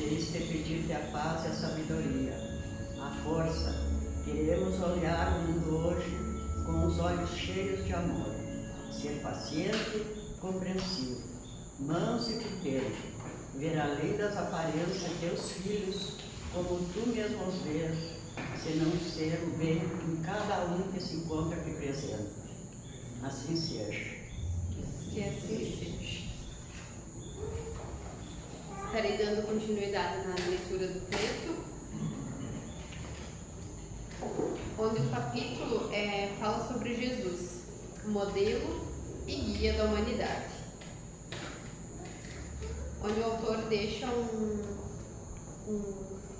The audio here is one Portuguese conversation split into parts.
vez te pedir-te a paz e a sabedoria, a força. Queremos olhar o mundo hoje com os olhos cheios de amor, ser paciente, compreensivo, manso e pudeiro, ver além das aparências de teus filhos como tu mesmo os vês, senão ser o bem em cada um que se encontra aqui presente. Assim seja. Que assim seja. Estarei dando continuidade na leitura do texto, onde o capítulo fala sobre Jesus, modelo e guia da humanidade. Onde o autor deixa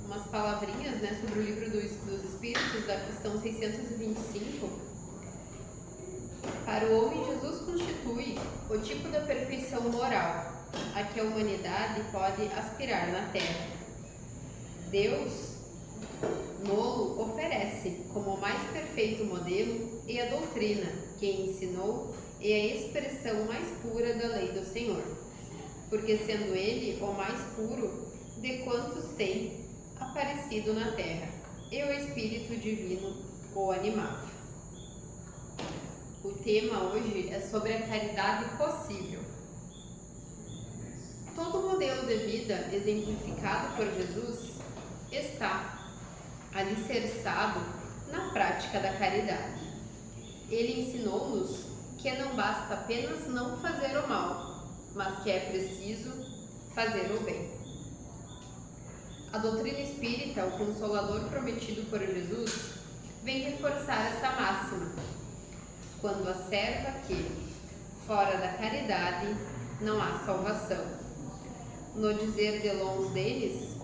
umas palavrinhas, né, sobre o livro dos Espíritos, da questão 625. Para o homem, Jesus constitui o tipo da perfeição moral a que a humanidade pode aspirar na Terra. Deus nolo oferece como o mais perfeito modelo e a doutrina que ensinou e a expressão mais pura da lei do Senhor, porque sendo ele o mais puro de quantos tem aparecido na Terra, e o Espírito Divino o animava. O tema hoje é sobre a caridade possível. Todo modelo de vida exemplificado por Jesus está alicerçado na prática da caridade. Ele ensinou-nos que não basta apenas não fazer o mal, mas que é preciso fazer o bem. A doutrina espírita, o Consolador prometido por Jesus, vem reforçar essa máxima, quando asserva que, fora da caridade, não há salvação. No dizer de longe deles,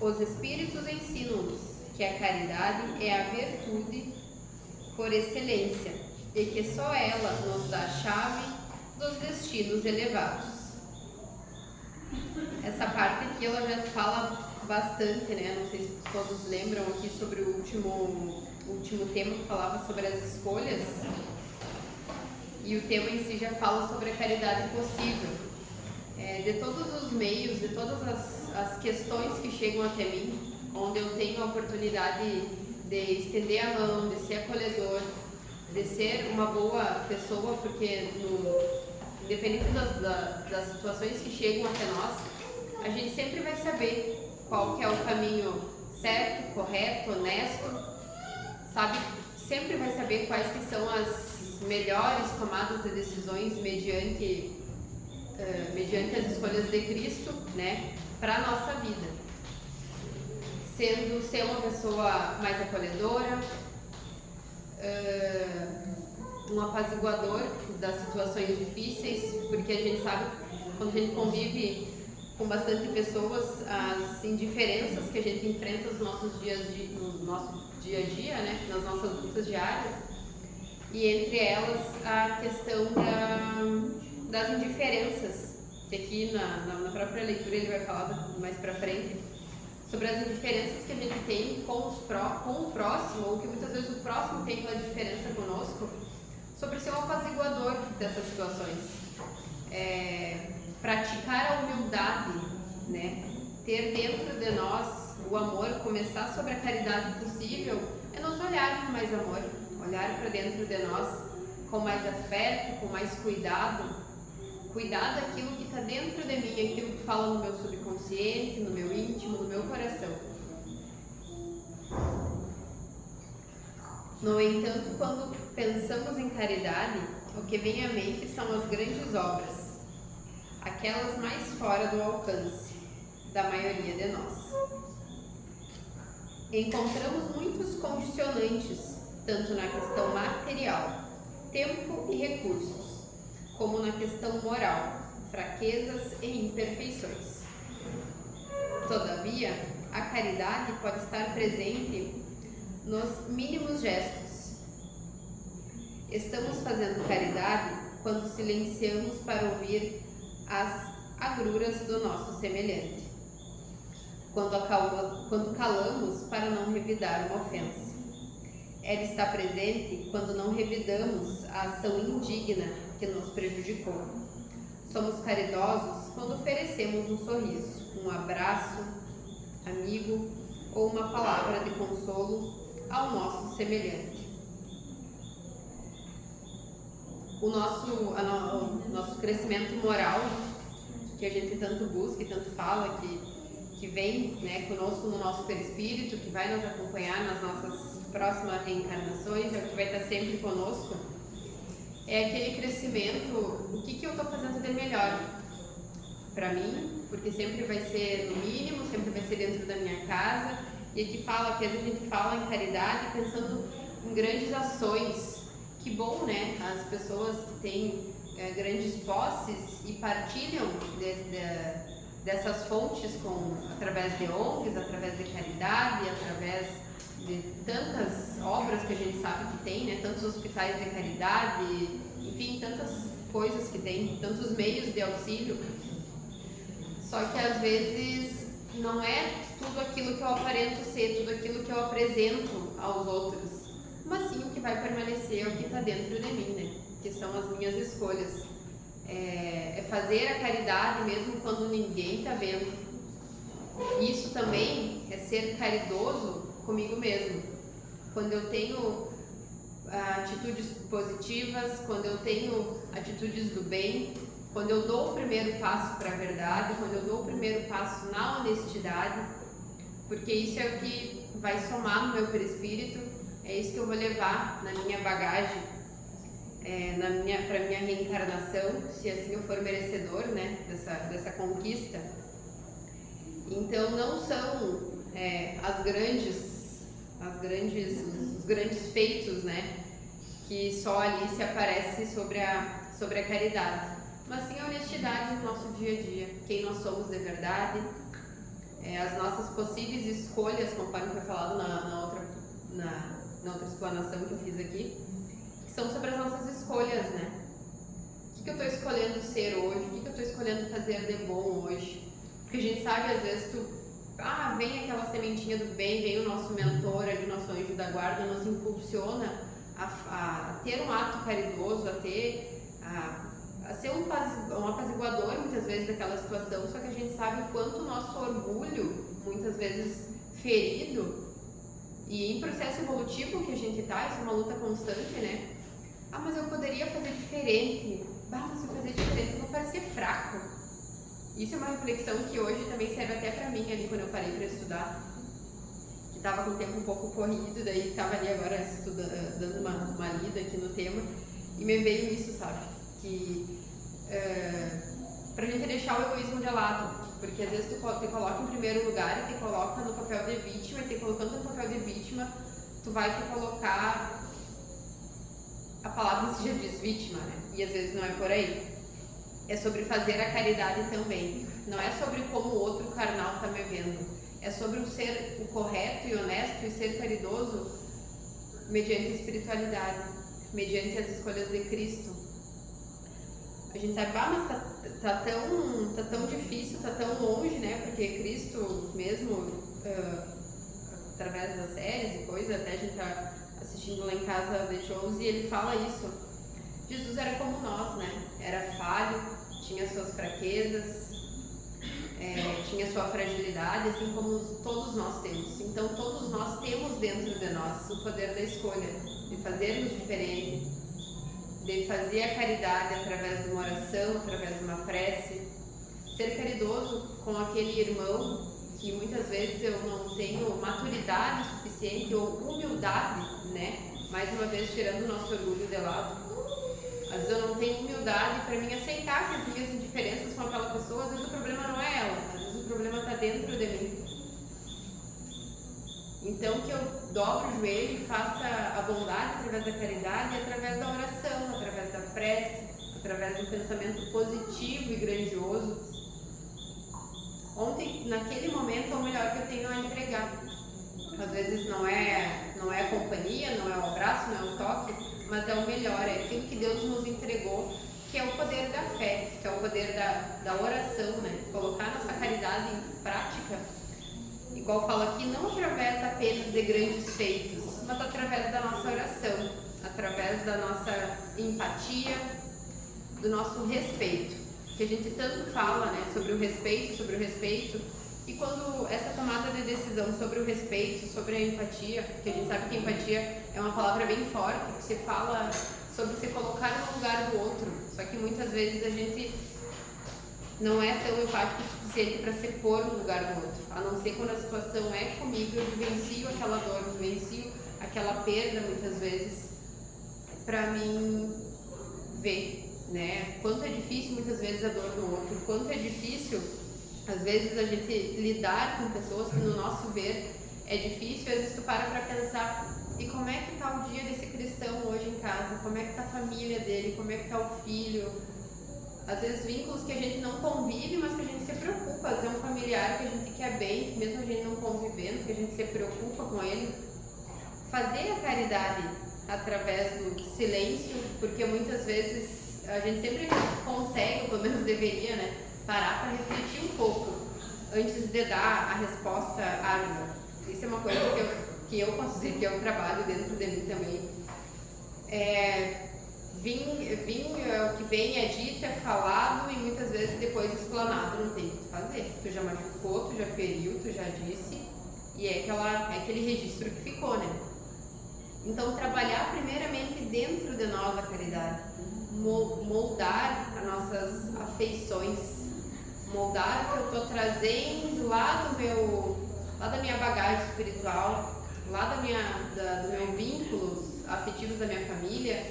os Espíritos ensinam-nos que a caridade é a virtude por excelência e que só ela nos dá a chave dos destinos elevados. Essa parte aqui ela já fala bastante, né? Não sei se todos lembram aqui sobre o último tema que falava sobre as escolhas. E o tema em si já fala sobre a caridade possível. De todos os meios, de todas as questões que chegam até mim, onde eu tenho a oportunidade de estender a mão, de ser acolhedor, de ser uma boa pessoa, porque independente das situações que chegam até nós, a gente sempre vai saber qual que é o caminho certo, correto, honesto, sabe? Sempre vai saber quais que são as melhores tomadas de decisões mediante as escolhas de Cristo, né, para a nossa vida. Sendo ser uma pessoa mais acolhedora, um apaziguador das situações difíceis, porque a gente sabe, quando a gente convive com bastante pessoas, as indiferenças que a gente enfrenta no nosso dia a dia, né, nas nossas lutas diárias, e entre elas a questão das indiferenças, que aqui na própria leitura ele vai falar mais pra frente, sobre as indiferenças que a gente tem com o próximo, ou que muitas vezes o próximo tem uma diferença conosco, sobre ser um apaziguador dessas situações. Praticar a humildade, né? Ter dentro de nós o amor, começar sobre a caridade possível, é nos olhar com mais amor, olhar para dentro de nós com mais afeto, com mais cuidado, cuidar daquilo que está dentro de mim, aquilo que fala no meu subconsciente, no meu íntimo, no meu coração. No entanto, quando pensamos em caridade, o que vem à mente são as grandes obras, aquelas mais fora do alcance da maioria de nós. Encontramos muitos condicionantes, tanto na questão material, tempo e recursos, como na questão moral, fraquezas e imperfeições. Todavia, a caridade pode estar presente nos mínimos gestos. Estamos fazendo caridade quando silenciamos para ouvir as agruras do nosso semelhante, quando calamos para não revidar uma ofensa. Ela está presente quando não revidamos a ação indigna que nos prejudicou. Somos caridosos quando oferecemos um sorriso, um abraço, amigo ou uma palavra de consolo ao nosso semelhante. O nosso crescimento moral, que a gente tanto busca e tanto fala, que vem, né, conosco no nosso perispírito, que vai nos acompanhar nas nossas próximas reencarnações, é o que vai estar sempre conosco, é aquele crescimento, o que eu estou fazendo de melhor para mim, porque sempre vai ser no mínimo, sempre vai ser dentro da minha casa, e aqui fala, que às vezes a gente fala em caridade pensando em grandes ações. Que bom, né? As pessoas que têm grandes posses e partilham dessas fontes através de ONGs, através de caridade, através de tantas obras que a gente sabe que tem, né? Tantos hospitais de caridade, enfim, tantas coisas que tem, tantos meios de auxílio. Só que às vezes não é tudo aquilo que eu aparento ser, tudo aquilo que eu apresento aos outros, mas sim o que vai permanecer, o que está dentro de mim, né? Que são as minhas escolhas. É fazer a caridade mesmo quando ninguém está vendo. Isso também é ser caridoso comigo mesmo. Quando eu tenho atitudes positivas, quando eu tenho atitudes do bem, quando eu dou o primeiro passo para a verdade, quando eu dou o primeiro passo na honestidade, porque isso é o que vai somar no meu perispírito, é isso que eu vou levar na minha bagagem, para minha reencarnação, se assim eu for merecedor, né, dessa conquista. Então não são os grandes feitos, né, que só ali se aparece sobre a caridade, mas sim a honestidade no nosso dia a dia, quem nós somos de verdade, as nossas possíveis escolhas, conforme foi falado na outra explanação que eu fiz aqui, que são sobre as nossas escolhas, né? O que eu estou escolhendo ser hoje, o que eu estou escolhendo fazer de bom hoje, porque a gente sabe, às vezes, vem aquela sementinha do bem, vem o nosso mentor ali, o nosso anjo da guarda, nos impulsiona a ter um ato caridoso, a ser um apaziguador, muitas vezes, daquela situação, só que a gente sabe o quanto o nosso orgulho, muitas vezes ferido, e em processo evolutivo que a gente está, isso é uma luta constante, né? Mas eu poderia fazer diferente. Mas se eu fazer diferente, eu vou parecer fraco. Isso é uma reflexão que hoje também serve até para mim, ali quando eu parei para estudar. Que estava com o tempo um pouco corrido, daí estava ali agora estudando, dando uma lida aqui no tema. E me veio isso, sabe? Que pra gente deixar o egoísmo de lado. Porque às vezes tu te coloca em primeiro lugar e te coloca no papel de vítima, e te colocando no papel de vítima, tu vai te colocar, a palavra se já diz vítima, né? E às vezes não é por aí. É sobre fazer a caridade também. Não é sobre como o outro carnal está me vendo. É sobre o ser o correto e honesto e ser caridoso mediante a espiritualidade, mediante as escolhas de Cristo. A gente sabe, mas tá tão difícil, tá tão longe, né? Porque Cristo mesmo, através das séries e coisas, até a gente tá assistindo lá em casa The Chosen, e ele fala isso. Jesus era como nós, né? Era falho, tinha suas fraquezas, tinha sua fragilidade, assim como todos nós temos. Então todos nós temos dentro de nós o poder da escolha, de fazermos diferente, de fazer a caridade através de uma oração, através de uma prece, ser caridoso com aquele irmão que muitas vezes eu não tenho maturidade suficiente ou humildade, né? Mais uma vez tirando o nosso orgulho de lado. Às vezes eu não tenho humildade para mim aceitar que as minhas indiferenças com aquela pessoa, às vezes o problema não é ela, às vezes o problema está dentro de mim. Então que eu dobre o joelho e faça a bondade através da caridade, através da oração, através da prece, através do pensamento positivo e grandioso. Ontem, naquele momento, é o melhor que eu tenho a entregar. Às vezes não é a companhia, não é o abraço, não é o toque, mas é o melhor, é aquilo que Deus nos entregou, que é o poder da fé, que é o poder da oração, né? Colocar nossa caridade em prática. Igual fala aqui, não através apenas de grandes feitos, mas através da nossa oração, através da nossa empatia, do nosso respeito. Que a gente tanto fala, né, sobre o respeito, E quando essa tomada de decisão sobre o respeito, sobre a empatia, porque a gente sabe que empatia é uma palavra bem forte, que você fala sobre se colocar no lugar do outro, só que muitas vezes a gente não é tão empático o suficiente para se pôr no lugar do outro, a não ser quando a situação é comigo, eu vivencio aquela dor, eu vivencio aquela perda muitas vezes, para mim ver, né, quanto é difícil muitas vezes a dor do outro, quanto é difícil às vezes a gente lidar com pessoas que no nosso ver é difícil, às vezes tu para pensar, e como é que tá o dia desse cristão hoje em casa, como é que tá a família dele, como é que tá o filho, às vezes vínculos que a gente não convive, mas que a gente se preocupa, às vezes é um familiar que a gente quer bem, que mesmo a gente não convivendo, que a gente se preocupa com ele, fazer a caridade através do silêncio, porque muitas vezes a gente sempre consegue, ou pelo menos deveria, né, parar para refletir um pouco antes de dar a resposta árdua. Isso é uma coisa que eu posso dizer que é um trabalho dentro de mim também. O que vem é dito, é falado e muitas vezes depois explanado, não tem o que fazer. Tu já machucou, tu já feriu, tu já disse, e é aquele registro que ficou, né? Então, trabalhar primeiramente dentro de nós a caridade, moldar as nossas afeições, moldar o que eu estou trazendo lá da minha bagagem espiritual, lá do meu vínculos afetivos da minha família,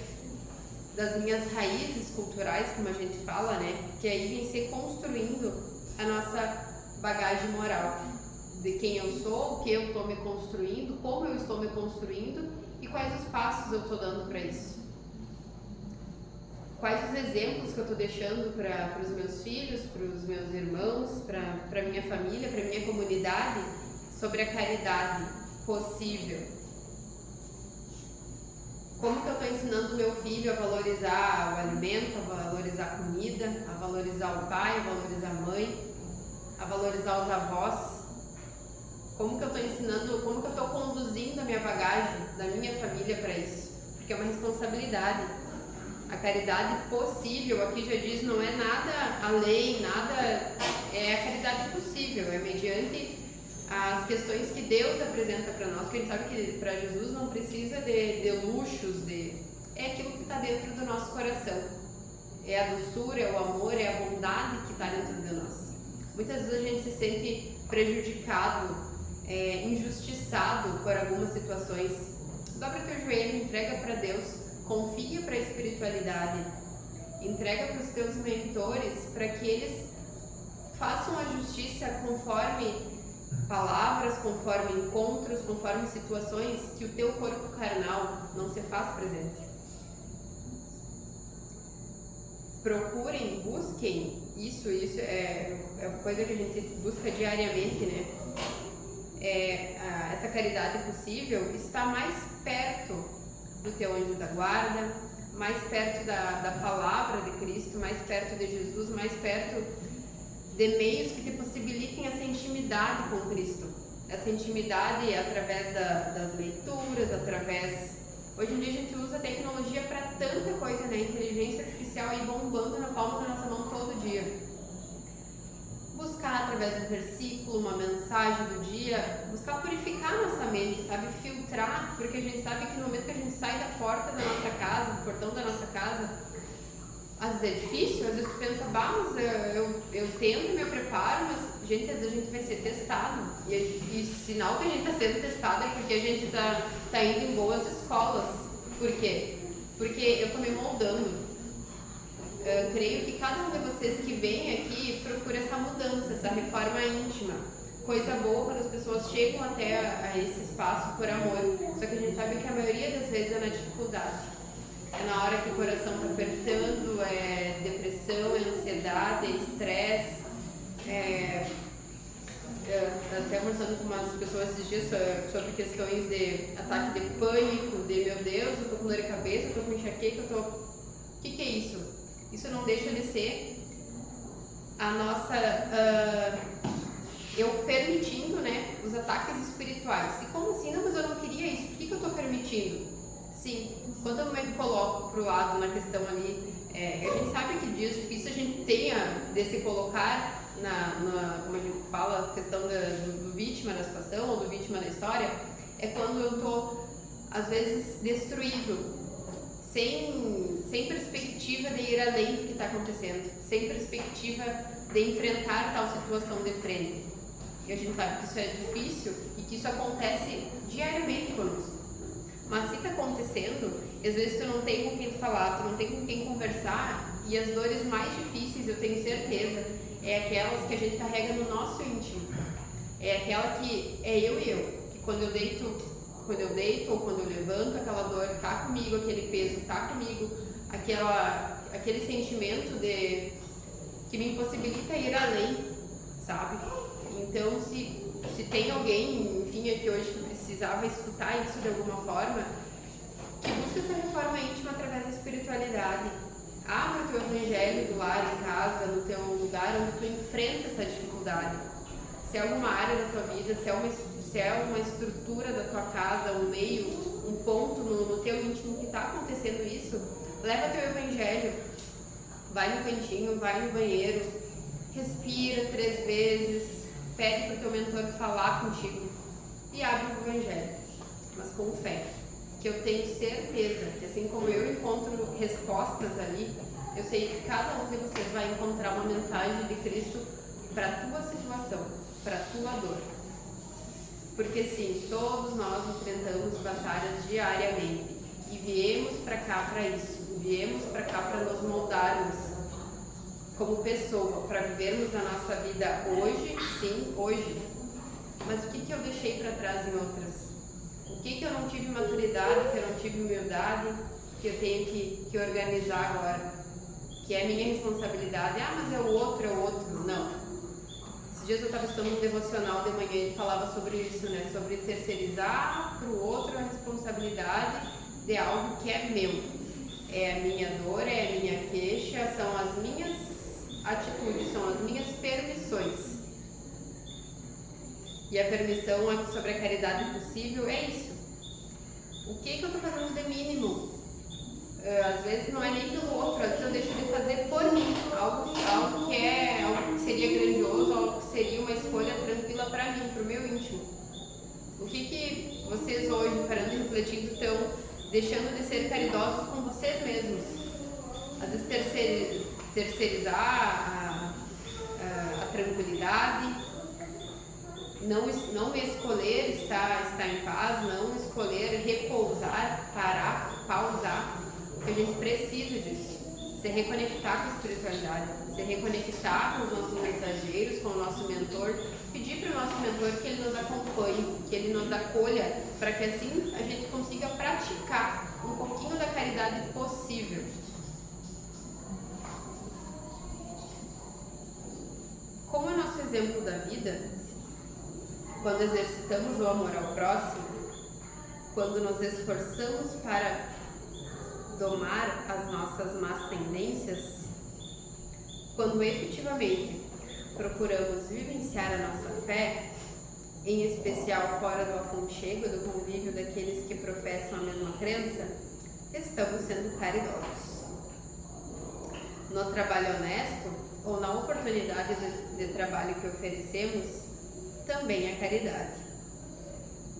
das minhas raízes culturais, como a gente fala, né? Que aí vem ser construindo a nossa bagagem moral, de quem eu sou, o que eu estou me construindo, como eu estou me construindo e quais os passos eu estou dando para isso. Quais os exemplos que eu estou deixando para os meus filhos, para os meus irmãos, para a minha família, para a minha comunidade, sobre a caridade possível. Como que eu estou ensinando o meu filho a valorizar o alimento, a valorizar a comida, a valorizar o pai, a valorizar a mãe, a valorizar os avós. Como que eu estou ensinando, como que eu estou conduzindo a minha bagagem da minha família para isso? Porque é uma responsabilidade. A caridade possível, aqui já diz, não é nada a lei, nada, é a caridade possível, é mediante as questões que Deus apresenta para nós, porque a gente sabe que para Jesus não precisa de luxos, é aquilo que está dentro do nosso coração, é a doçura, é o amor, é a bondade que está dentro de nós. Muitas vezes a gente se sente prejudicado, injustiçado por algumas situações. Dobra teu joelho, entrega para Deus, confia para a espiritualidade, entrega para os teus mentores para que eles façam a justiça conforme palavras, conforme encontros, conforme situações que o teu corpo carnal não se faz presente. Procurem, busquem, isso é uma coisa que a gente busca diariamente, né? Essa caridade possível está mais perto do teu anjo da guarda, mais perto da palavra de Cristo, mais perto de Jesus, mais perto de meios que te possibilitem essa intimidade com Cristo. Essa intimidade através das leituras, Hoje em dia a gente usa a tecnologia para tanta coisa, né? Inteligência artificial aí bombando na palma da nossa mão todo dia. Buscar através do versículo, uma mensagem do dia, buscar purificar nossa mente, sabe? Filtrar, porque a gente sabe que no momento que a gente sai da porta da nossa casa, do portão da nossa casa, às vezes é difícil, às vezes tu pensa, mas eu tento, me preparo, mas gente, às vezes a gente vai ser testado. E sinal que a gente está sendo testado é porque a gente tá indo em boas escolas. Por quê? Porque eu estou me moldando. Eu creio que cada um de vocês que vem aqui procura essa mudança, essa reforma íntima. Coisa boa quando as pessoas chegam até a esse espaço por amor. Só que a gente sabe que a maioria das vezes é na dificuldade. É na hora que o coração está apertando, é depressão, é ansiedade, é estresse. Até conversando com umas pessoas esses dias sobre questões de ataque de pânico, de meu Deus, eu tô com dor de cabeça, eu tô com enxaqueca, O que é isso? Isso não deixa de ser a nossa... eu permitindo, né, os ataques espirituais. E como assim? Não, mas eu não queria isso. Por que eu tô permitindo? Sim, quando eu me coloco pro lado na questão ali, a gente sabe que dias difíceis a gente tenha de se colocar como a gente fala, a questão do vítima da situação ou do vítima da história, é quando eu tô, às vezes, destruído, sem perspectiva de ir além do que está acontecendo, sem perspectiva de enfrentar tal situação de frente. E a gente sabe que isso é difícil e que isso acontece diariamente conosco. Mas se está acontecendo, às vezes tu não tem com quem falar, tu não tem com quem conversar, e as dores mais difíceis, eu tenho certeza, é aquelas que a gente carrega no nosso íntimo. É aquela que é eu e eu, que quando eu deito ou quando eu levanto, aquela dor tá comigo, aquele peso tá comigo, aquele sentimento que me impossibilita ir além, sabe? Então, se tem alguém, enfim, aqui hoje que precisava escutar isso de alguma forma, que busca essa reforma íntima através da espiritualidade. Abre o teu evangelho do lar, em casa, no teu lugar onde tu enfrenta essa dificuldade. Se é alguma área da tua vida, se é uma estrutura da tua casa, um meio, um ponto no teu íntimo que está acontecendo isso, leva teu evangelho, vai no cantinho, vai no banheiro, respira 3 vezes, pede para o teu mentor falar contigo e abre o evangelho, mas com fé. Que eu tenho certeza que assim como eu encontro respostas ali, eu sei que cada um de vocês vai encontrar uma mensagem de Cristo para a tua situação, para a tua dor. Porque sim, todos nós enfrentamos batalhas diariamente e viemos para cá para isso, viemos para cá para nos moldarmos como pessoa, para vivermos a nossa vida hoje, sim, hoje. Mas o que eu deixei para trás em outras? O que eu não tive maturidade, que eu não tive humildade, que eu tenho que organizar agora? Que é minha responsabilidade. Ah, mas é o outro. Não. Esses dias eu estava estudando um devocional de manhã e falava sobre isso, né? Sobre terceirizar para o outro a responsabilidade de algo que é meu. É a minha dor, é a minha queixa, são as minhas atitudes, são as minhas permissões. E a permissão aqui sobre a caridade possível é isso. O que eu estou fazendo de mínimo? Às vezes não é nem pelo outro, às vezes eu deixo de fazer por mim. Algo que seria grandioso, algo que seria uma escolha tranquila para mim, para o meu íntimo. O que vocês hoje, parando e refletindo, estão deixando de ser caridosos com vocês mesmos? Às vezes terceirizar a tranquilidade, não escolher estar em paz, não escolher repousar, parar, pausar, porque a gente precisa disso, se reconectar com a espiritualidade, se reconectar com os nossos mensageiros, com o nosso mentor, pedir para o nosso mentor que ele nos acompanhe, que ele nos acolha, para que assim a gente consiga praticar um pouquinho da caridade possível. Como é nosso exemplo da vida, quando exercitamos o amor ao próximo, quando nos esforçamos para domar as nossas más tendências, quando efetivamente procuramos vivenciar a nossa fé, em especial fora do aconchego, do convívio daqueles que professam a mesma crença, estamos sendo caridosos. No trabalho honesto ou na oportunidade de trabalho que oferecemos, também a caridade.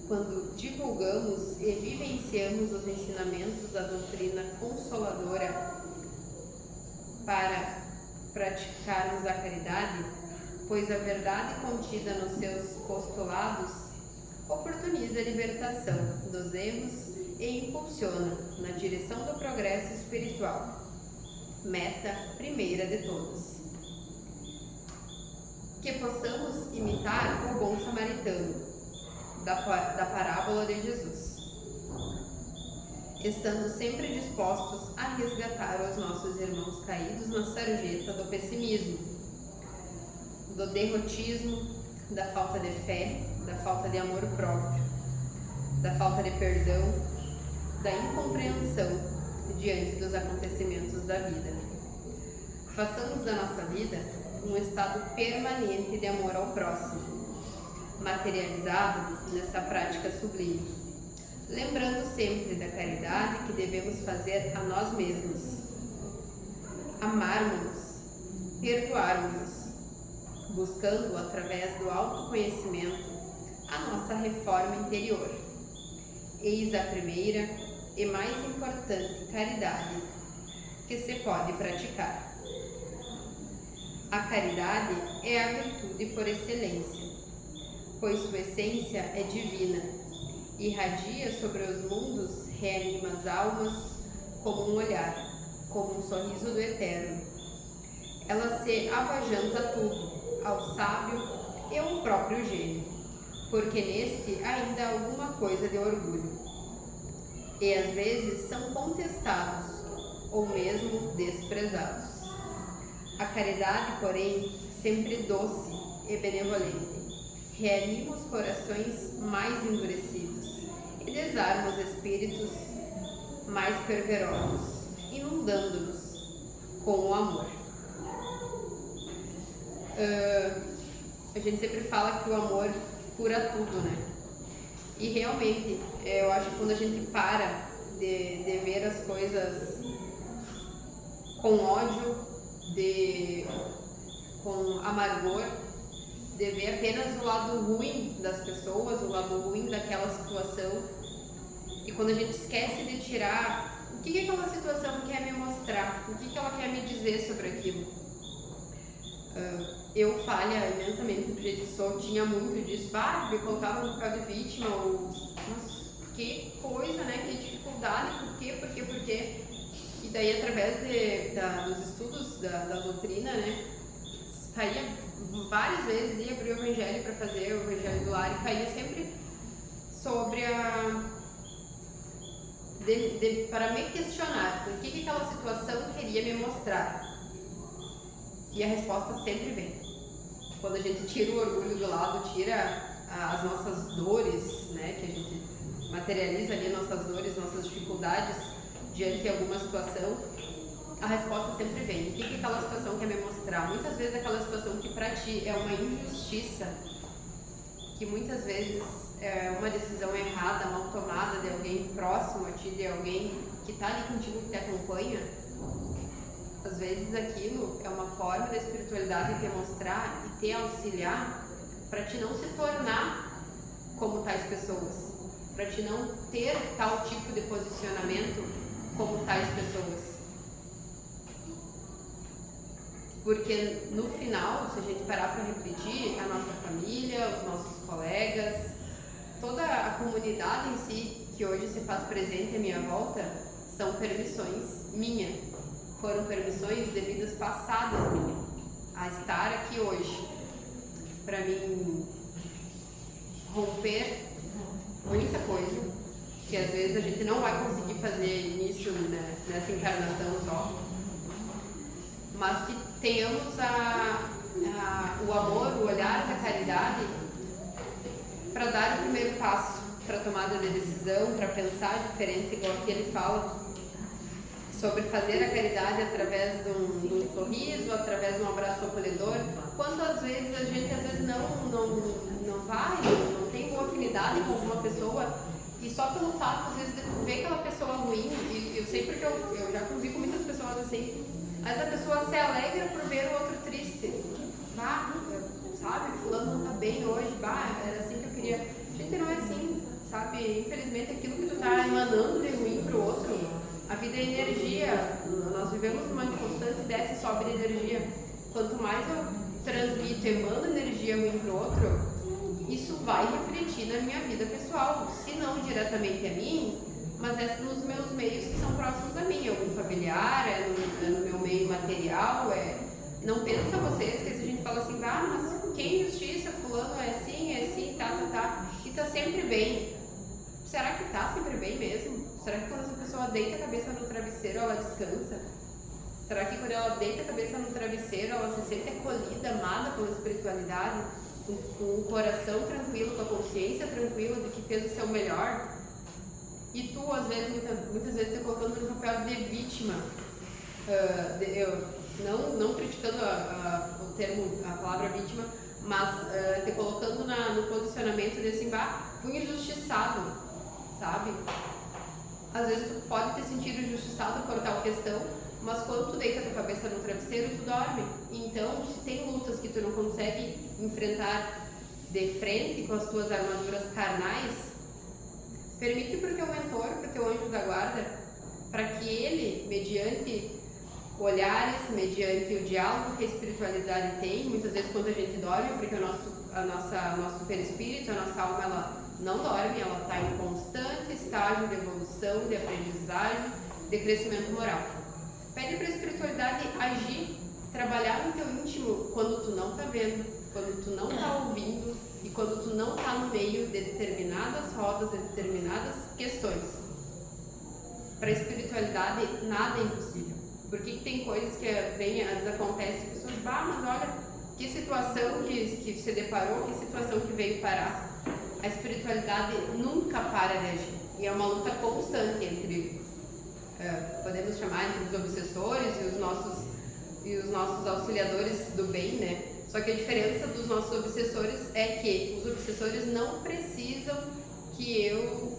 Quando divulgamos e vivenciamos os ensinamentos da doutrina consoladora para praticarmos a caridade, pois a verdade contida nos seus postulados oportuniza a libertação dos erros e impulsiona na direção do progresso espiritual, meta primeira de todos. Que possamos imitar o bom samaritano da parábola de Jesus, estando sempre dispostos a resgatar os nossos irmãos caídos na sarjeta do pessimismo, do derrotismo, da falta de fé, da falta de amor próprio, da falta de perdão, da incompreensão diante dos acontecimentos da vida. Façamos da nossa vida um estado permanente de amor ao próximo, materializado nessa prática sublime, lembrando sempre da caridade que devemos fazer a nós mesmos, amarmos-nos, perdoarmos-nos, buscando, através do autoconhecimento, a nossa reforma interior. Eis a primeira e mais importante caridade que se pode praticar. A caridade é a virtude por excelência, pois sua essência é divina, irradia sobre os mundos, reanima as almas como um olhar, como um sorriso do Eterno. Ela se avajanta a tudo, ao sábio e ao próprio gênio, porque neste ainda há alguma coisa de orgulho. E às vezes são contestados, ou mesmo desprezados. A caridade, porém, sempre doce e benevolente, reanima os corações mais endurecidos e desarma os espíritos mais perversos, inundando-nos com o amor. A gente sempre fala que o amor cura tudo, né? E realmente, eu acho que quando a gente para de ver as coisas com ódio, com amargor, de ver apenas o lado ruim das pessoas, o lado ruim daquela situação, e quando a gente esquece de tirar o que aquela situação quer me mostrar, o que ela quer me dizer sobre aquilo. Eu falha imensamente do jeito que sou, tinha muito disso, me colocava no papel de vítima, ou nossa, que coisa, né, que dificuldade, por quê? E daí, através dos estudos da doutrina, né, caía várias vezes, ia abrir o Evangelho para fazer o Evangelho do Lar, e caía sempre sobre para me questionar o que aquela situação queria me mostrar. E a resposta sempre vem. Quando a gente tira o orgulho do lado, tira as nossas dores, né, que a gente materializa ali nossas dores, nossas dificuldades diante de alguma situação, a resposta sempre vem. O que aquela situação quer me mostrar? Muitas vezes aquela situação que para ti é uma injustiça, que muitas vezes é uma decisão errada, mal tomada de alguém próximo a ti, de alguém que está ali contigo, que te acompanha, às vezes aquilo é uma forma da espiritualidade te mostrar e te auxiliar para te não se tornar como tais pessoas, para te não ter tal tipo de posicionamento como tais pessoas. Porque no final, se a gente parar para refletir, a nossa família, os nossos colegas, toda a comunidade em si que hoje se faz presente à minha volta, são permissões minhas. Foram permissões de vidas passadas minhas a estar aqui hoje, para mim romper muita coisa, que às vezes a gente não vai conseguir fazer início, né, nessa encarnação só, mas que tenhamos o amor, o olhar da caridade para dar o primeiro passo para a tomada de decisão, para pensar diferente, igual que ele fala sobre fazer a caridade através de um sorriso, através de um abraço acolhedor. Quantas vezes a gente não vai, não tem boa afinidade com alguma pessoa, e só pelo fato, às vezes, de tu ver aquela pessoa ruim, e eu sei porque eu já convivi com muitas pessoas assim, mas a pessoa se alegra por ver o outro triste. Sabe, fulano não tá bem hoje, era assim que eu queria. Gente, não é assim, sabe? Infelizmente, aquilo que tu tá emanando de ruim pro outro, a vida é energia, nós vivemos numa constante desce e sobe de energia. Quanto mais eu transmito, emano energia ruim pro outro, isso vai refletir na minha vida pessoal, se não diretamente a mim, mas é nos meus meios que são próximos a mim, algum familiar, no meu meio material. Não pensa vocês que se a gente fala assim, mas que injustiça, fulano é assim, tá, e tá sempre bem. Será que tá sempre bem mesmo? Será que quando essa pessoa deita a cabeça no travesseiro, ela descansa? Será que quando ela deita a cabeça no travesseiro, ela se sente acolhida, amada pela espiritualidade, com o coração tranquilo, com a consciência tranquila de que fez o seu melhor? E tu, às vezes, muitas vezes, te colocando no papel de vítima, não criticando o termo, a palavra vítima, mas te colocando no posicionamento de assim, fui injustiçado, sabe? Às vezes tu pode ter sentido injustiçado por tal questão, mas quando tu deita a tua cabeça no travesseiro, tu dorme. Então, se tem lutas que tu não consegue enfrentar de frente com as tuas armaduras carnais, permite para o teu mentor, para o teu anjo da guarda, para que ele, mediante olhares, mediante o diálogo que a espiritualidade tem, muitas vezes quando a gente dorme, porque nosso perispírito, a nossa alma, ela não dorme, ela está em constante estágio de evolução, de aprendizagem, de crescimento moral. Pede para a espiritualidade agir, trabalhar no teu íntimo quando tu não está vendo, quando tu não está ouvindo e quando tu não está no meio de determinadas rodas, de determinadas questões. Para a espiritualidade, nada é impossível. Porque tem coisas que às vezes acontecem e pessoas, mas olha, que situação que se deparou, que situação que veio parar. A espiritualidade nunca para de agir. E é uma luta constante entre, podemos chamar entre os obsessores e os nossos auxiliadores do bem, né? Só que a diferença dos nossos obsessores é que os obsessores não precisam que eu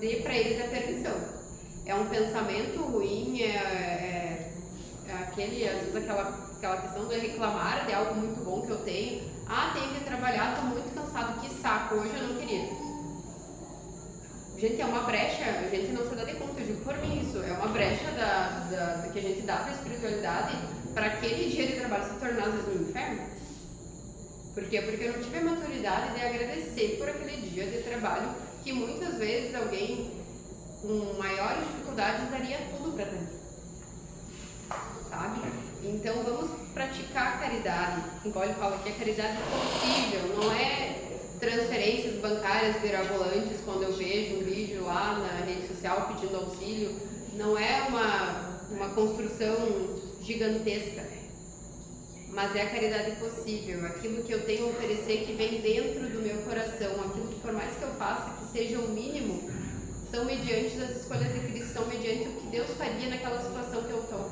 dê para eles a permissão. É um pensamento ruim, às vezes aquela questão de reclamar de algo muito bom que eu tenho. Tenho que trabalhar, estou muito cansado, que saco, hoje eu não queria. Gente, é uma brecha, a gente não se dá de conta, eu digo por mim isso, é uma brecha que a gente dá para a espiritualidade para aquele dia de trabalho se tornar às vezes um inferno. Por quê? Porque eu não tive a maturidade de agradecer por aquele dia de trabalho que muitas vezes alguém com maiores dificuldades daria tudo para ter. Sabe? Então vamos praticar a caridade. Igual ele fala que a caridade é possível, não é transferências bancárias mirabolantes quando eu vejo um vídeo lá na rede social pedindo auxílio. Não é uma construção gigantesca, mas é a caridade possível, aquilo que eu tenho a oferecer que vem dentro do meu coração, aquilo que por mais que eu faça que seja o mínimo, são mediante as escolhas de Cristo, são mediante o que Deus faria naquela situação que eu estou.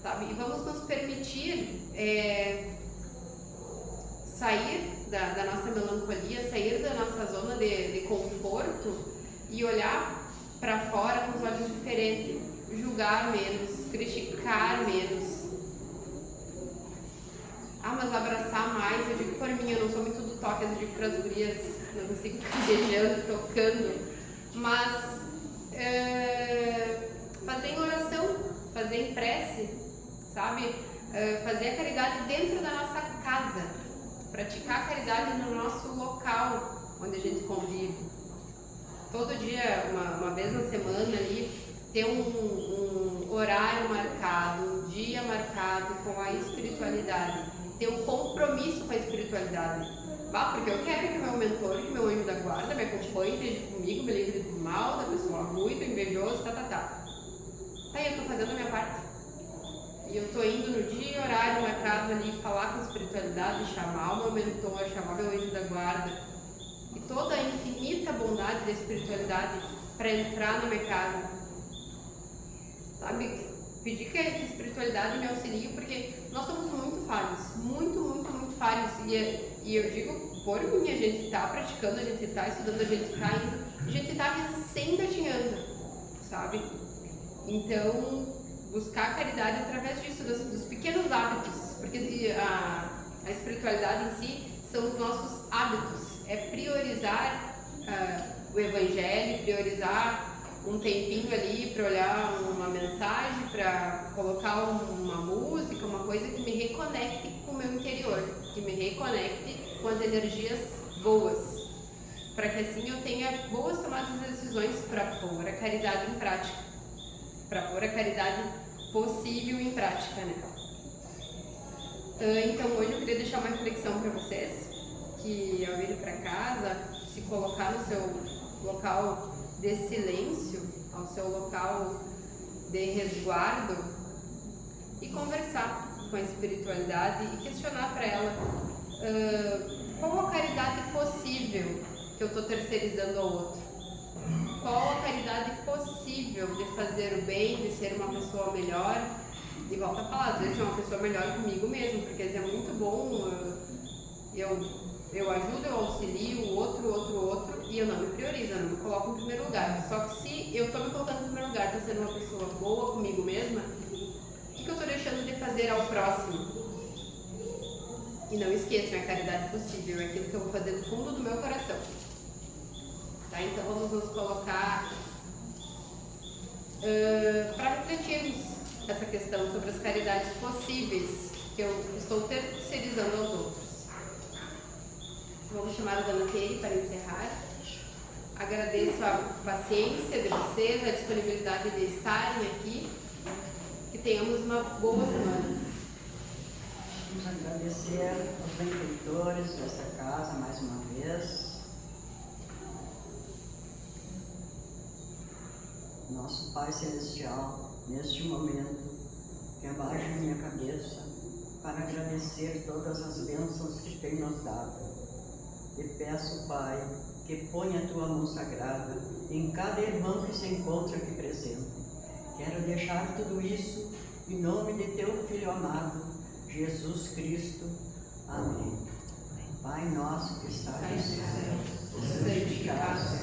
Sabe? E vamos nos permitir sair da nossa melancolia, sair da nossa zona de conforto e olhar para fora com os olhos diferentes, julgar menos, criticar menos. Mas abraçar mais, eu digo por mim, eu não sou muito do toque, eu digo para as gurias, não consigo ficar beijando, tocando, mas fazer em oração, fazer em prece, sabe? Fazer a caridade dentro da nossa casa, praticar a caridade no nosso local onde a gente convive. Todo dia, uma vez na semana ali, ter um horário marcado, um dia marcado com a espiritualidade, ter um compromisso com a espiritualidade. Porque eu quero que meu mentor, que meu anjo da guarda me acompanhe, esteja comigo, me livre do mal, da pessoa ruim, do invejoso, Aí eu tô fazendo a minha parte. E eu tô indo no dia, horário marcado ali, falar com a espiritualidade, chamar o meu mentor, chamar meu anjo da guarda. E toda a infinita bondade da espiritualidade para entrar na minha casa. Sabe? Pedir que a espiritualidade me auxilie, porque nós somos muito falhos, muito falhos. E eu digo, por mim, a gente está praticando, a gente está estudando, a gente está indo, a gente está recém engatinhando, sabe? Então, buscar a caridade através disso, dos pequenos hábitos, porque a espiritualidade em si são os nossos hábitos, é priorizar o evangelho, priorizar um tempinho ali para olhar uma mensagem, para colocar uma música, uma coisa que me reconecte com o meu interior, que me reconecte com as energias boas, para que assim eu tenha boas tomadas de decisões para pôr a caridade em prática, para pôr a caridade possível em prática, né? Então hoje eu queria deixar uma reflexão para vocês, que ao ir para casa, se colocar no seu local de silêncio, ao seu local de resguardo e conversar com a espiritualidade e questionar para ela qual a caridade possível que eu estou terceirizando ao outro, qual a caridade possível de fazer o bem, de ser uma pessoa melhor. E volto a falar, às vezes é uma pessoa melhor comigo mesmo, porque às vezes é muito bom eu Eu ajudo, eu auxilio o outro, e eu não me priorizo, eu não me coloco em primeiro lugar. Só que se eu estou me colocando em primeiro lugar, estou sendo uma pessoa boa comigo mesma, o que eu estou deixando de fazer ao próximo? E não esqueçam, a caridade possível, é aquilo que eu vou fazer do fundo do meu coração. Tá? Então vamos nos colocar para refletirmos essa questão sobre as caridades possíveis que eu estou terceirizando aos outros. Vamos chamar a Dona Keire para encerrar. Agradeço a paciência de vocês, a disponibilidade de estarem aqui. Que tenhamos uma boa semana. Vamos agradecer aos benfeitores desta casa mais uma vez. Nosso Pai Celestial, neste momento, que abaixo a minha cabeça para agradecer todas as bênçãos que tem nos dado. E peço, Pai, que ponha a tua mão sagrada em cada irmão que se encontra aqui presente. Quero deixar tudo isso em nome de teu Filho amado, Jesus Cristo. Amém. Pai nosso que está no céu, santificado